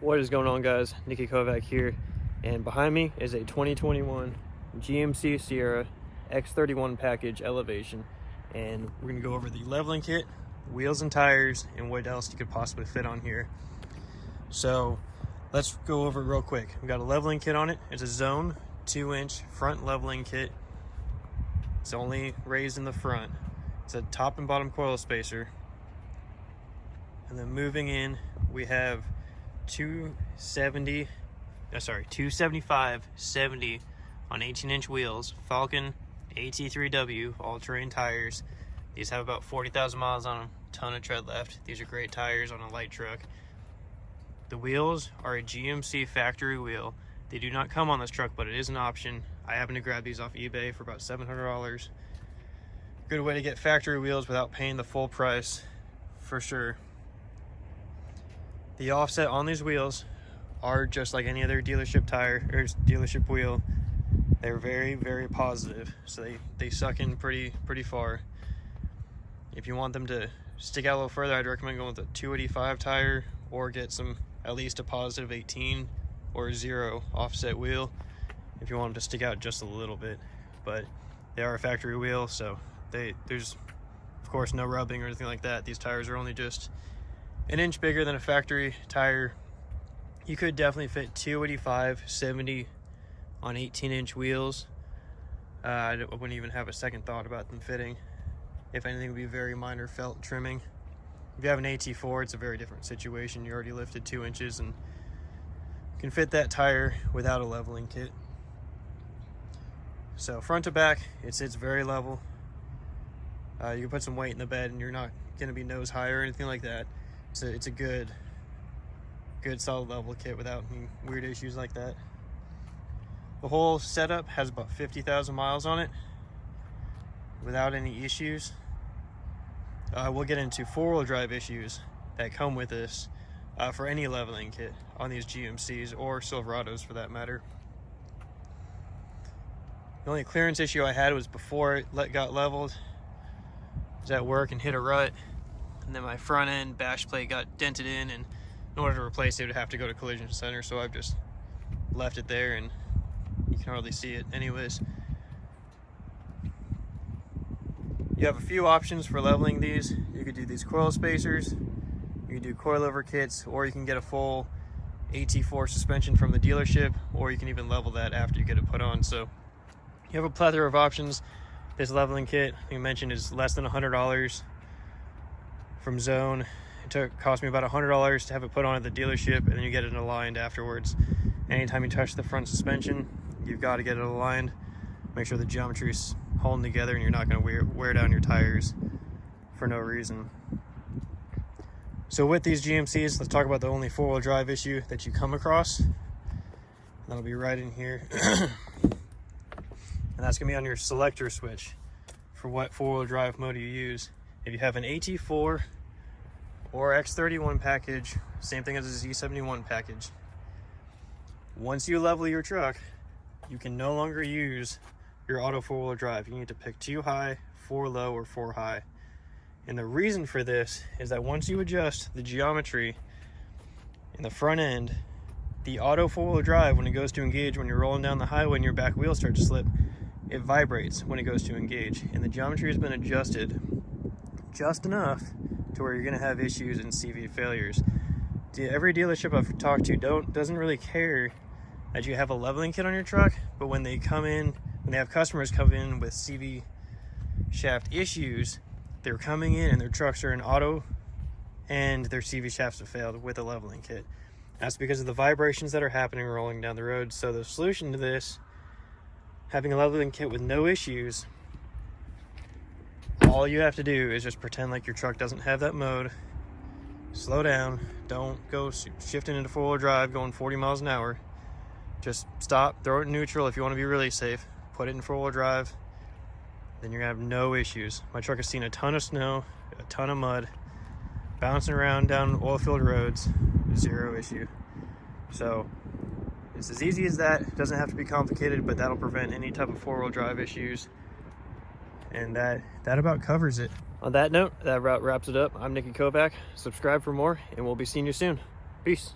What is going on, guys? Nikki Covack here, and behind me is a 2021 GMC Sierra X31 package elevation, and we're going to go over the leveling kit, wheels and tires, and what else you could possibly fit on here. So let's go over it real quick. We got a leveling kit on it. It's a zone 2-inch front leveling kit. It's only raised in the front. It's a top and bottom coil spacer. And then moving in, we have 275/70 on 18-inch wheels, Falcon AT3W all-terrain tires. These have about 40,000 miles on them, ton of tread left. These are great tires on a light truck. The wheels are a GMC factory wheel. They do not come on this truck, but it is an option. I happen to grab these off eBay for about $700. Good way to get factory wheels without paying the full price, for sure. The offset on these wheels are just like any other dealership tire or dealership wheel. They're very, very positive, so they suck in pretty far. If you want them to stick out a little further, I'd recommend going with a 285 tire or get some at least a positive 18 or 0 offset wheel if you want them to stick out just a little bit. But they are a factory wheel, so there's of course no rubbing or anything like that. These tires are only just an inch bigger than a factory tire. You could definitely fit 285/70 on 18-inch wheels. I wouldn't even have a second thought about them fitting. If anything, it would be very minor felt trimming. If you have an AT4, it's a very different situation. You already lifted 2 inches and can fit that tire without a leveling kit. So front to back, it sits very level. You can put some weight in the bed and you're not going to be nose high or anything like that. It's a good solid level kit without any weird issues like that. The whole setup has about 50,000 miles on it without any issues. We'll get into 4-wheel drive issues that come with this for any leveling kit on these GMCs or Silverados for that matter. The only clearance issue I had was before it got leveled. I was at work and hit a rut, and then my front end bash plate got dented in, and in order to replace it, it would have to go to collision center, so I've just left it there and you can hardly see it anyways. You have a few options for leveling these. You could do these coil spacers, you can do coilover kits, or you can get a full AT4 suspension from the dealership, or you can even level that after you get it put on. So you have a plethora of options. This leveling kit, I think I mentioned, is less than $100 from Zone. It cost me about $100 to have it put on at the dealership, and then you get it aligned afterwards. Anytime you touch the front suspension, you've got to get it aligned. Make sure the geometry is holding together and you're not going to wear down your tires for no reason. So with these GMCs, let's talk about the only 4-wheel drive issue that you come across. That'll be right in here. And that's going to be on your selector switch for what 4-wheel drive motor you use. If you have an AT4 or X31 package, same thing as a Z71 package. Once you level your truck, you can no longer use your auto 4-wheel drive. You need to pick 2 high, 4 low, or 4 high. And the reason for this is that once you adjust the geometry in the front end, the auto 4-wheel drive, when it goes to engage, when you're rolling down the highway and your back wheels start to slip, it vibrates when it goes to engage. And the geometry has been adjusted just enough to where you're going to have issues and CV failures. Every dealership I've talked to doesn't really care that you have a leveling kit on your truck, but when they have customers come in with CV shaft issues, they're coming in and their trucks are in auto and their CV shafts have failed with a leveling kit. That's because of the vibrations that are happening rolling down the road. So the solution to this, having a leveling kit with no issues, all you have to do is just pretend like your truck doesn't have that mode. Slow down. Don't go shifting into 4-wheel drive going 40 miles an hour. Just stop, throw it in neutral if you want to be really safe. Put it in 4-wheel drive. Then you're going to have no issues. My truck has seen a ton of snow, a ton of mud, bouncing around down oil-filled roads. 0 issue. So it's as easy as that. It doesn't have to be complicated, but that'll prevent any type of 4-wheel drive issues. And that about covers it. On that note, that wraps it up. I'm Nikki Covack. Subscribe for more, and we'll be seeing you soon. Peace.